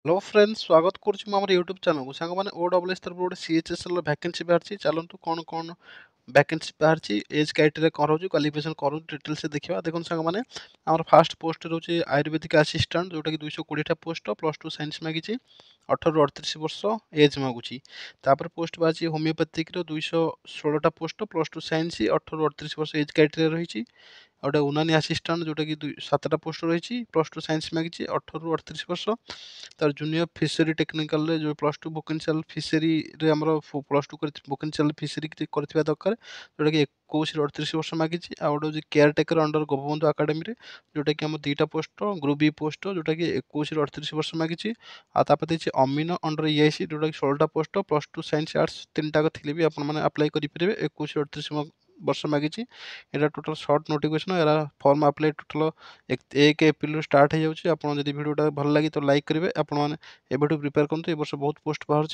hello friends स्वागत करुच्ची आम YouTube channel को सांग मैंने OSS तरफ गोटे CHSL वैकेंसी बाहरी चलतु कौन कौन वैकेंसी बाहरी एज क्राइटेरिया कौन रोज क्वालिफिकेशन कौन रोज डिटेल्स से देखा देखो सांग मैंने आम फास्ट पोस्ट रोचे आयुर्वेदिक असिस्टेंट जोटा कि 220 पोस्ट +2 साइंस मांगी 18 ରୁ 38 वर्ष एज मागुची तापर पोस्ट बाहरी होमियोपैथिक 216 पोस्ट +2 साइंस 18 ରୁ 38 वर्ष एज क्राइटेरिया रही गोटे उनानी आसिस्टाट जोटा कि 7टा पोस्ट रही +2 साइंस मांगी 18 ରୁ 38 वर्ष तार जूनियर फिशरी टेक्निकल जो +2 भोकेंशियल फिशरी रे हमर +2 भोकेंशियल फिशरी करथिबा दरकार जोटा कि 21 ରୁ 38 वर्ष मांगी आ गोटे care taker under Gopabandhu academy जोटा कि हम 2टा पोस्ट ग्रुप बी पोस्ट जोटा कि 21 ରୁ 38 वर्ष मांगी आतापते अमीनो अंडर EIC जोटा कि 16टा पोस्ट +2 साइंस आर्ट्स 3टा थे भी आपने अप्लाई करेंगे 21 ରୁ 38 वर्ष मांगी एटा total short notification era form apply total 1 April start हो जाऊँगी आपड़ जब वीडियोटा भल लगी तो लाइक करेंगे आपने प्रिपेयर करते ए वर्ष बहुत पोस्ट बाहर